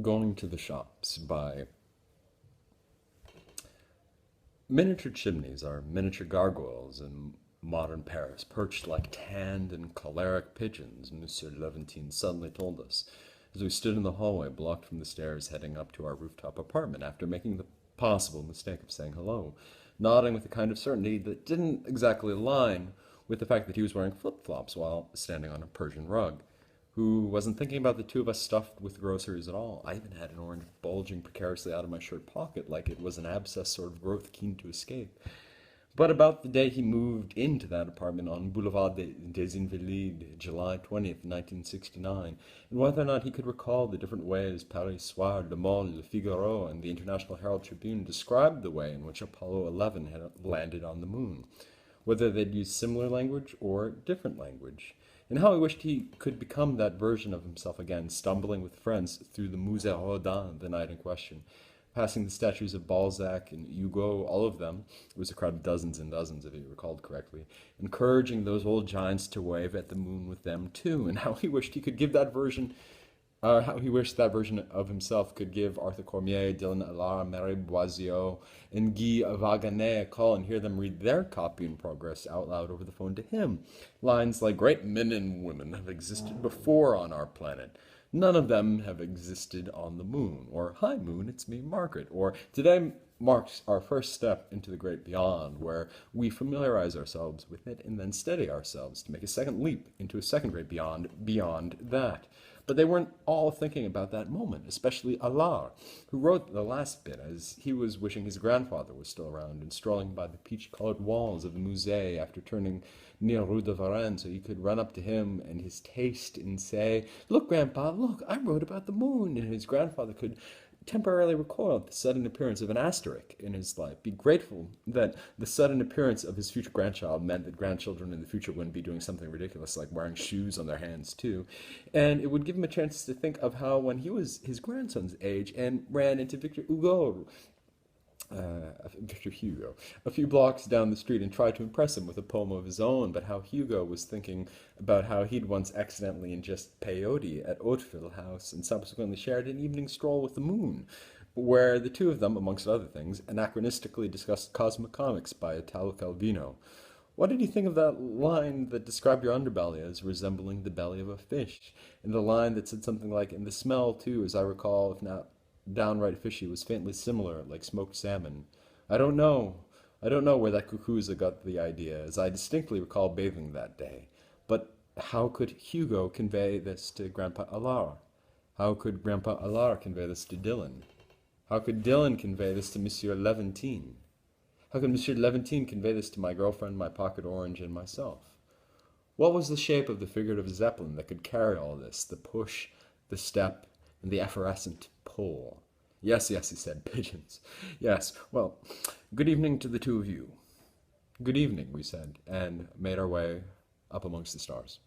Going to the Shops by Miniature chimneys are miniature gargoyles in modern Paris, perched like tanned and choleric pigeons, Monsieur Levantine suddenly told us, as we stood in the hallway blocked from the stairs heading up to our rooftop apartment after making the possible mistake of saying hello, nodding with a kind of certainty that didn't exactly align with the fact that he was wearing flip-flops while standing on a Persian rug. Who wasn't thinking about the two of us stuffed with groceries at all. I even had an orange bulging precariously out of my shirt pocket like it was an abscess sort of growth keen to escape. But about the day he moved into that apartment on Boulevard des Invalides, July 20th, 1969, and whether or not he could recall the different ways Paris Soir, Le Monde, Le Figaro, and the International Herald Tribune described the way in which Apollo 11 had landed on the moon, whether they'd used similar language or different language, and how he wished he could become that version of himself again, stumbling with friends through the Musée Rodin the night in question, passing the statues of Balzac and Hugo, all of them. It was a crowd of dozens and dozens, if he recalled correctly, encouraging those old giants to wave at the moon with them too, and how he wished he could give that version how he wished that version of himself could give Arthur Cormier, Dylan Allard, Marie Boiseau, and Guy Waganet a call and hear them read their copy in progress out loud over the phone to him. Lines like, "Great men and women have existed before on our planet. None of them have existed on the moon," or "Hi moon, it's me, Margaret," or "Today marks our first step into the great beyond, where we familiarize ourselves with it and then steady ourselves to make a second leap into a second great beyond that." But they weren't all thinking about that moment, especially Allard, who wrote the last bit as he was wishing his grandfather was still around and strolling by the peach-colored walls of the Musée after turning near Rue de Varenne so he could run up to him and his taste and say, "Look, Grandpa, look, I wrote about the moon," and his grandfather could temporarily recoil at the sudden appearance of an asterisk in his life, be grateful that the sudden appearance of his future grandchild meant that grandchildren in the future wouldn't be doing something ridiculous like wearing shoes on their hands too, and it would give him a chance to think of how when he was his grandson's age and ran into Victor Hugo, a few blocks down the street and tried to impress him with a poem of his own, but how Hugo was thinking about how he'd once accidentally ingested peyote at Hauteville House and subsequently shared an evening stroll with the moon, where the two of them, amongst other things, anachronistically discussed Cosmic Comics by Italo Calvino. What did you think of that line that described your underbelly as resembling the belly of a fish? And the line that said something like, "And the smell, too, as I recall, if not downright fishy, was faintly similar, like smoked salmon." I don't know. I don't know where that cuckooza got the idea, as I distinctly recall bathing that day. But how could Hugo convey this to Grandpa Allard? How could Grandpa Allard convey this to Dylan? How could Dylan convey this to Monsieur Levantine? How could Monsieur Levantine convey this to my girlfriend, my pocket orange, and myself? What was the shape of the figurative zeppelin that could carry all this, the push, the step, and the effervescent pull? Yes, yes, he said, pigeons. Yes, well, good evening to the two of you. Good evening, we said, and made our way up amongst the stars.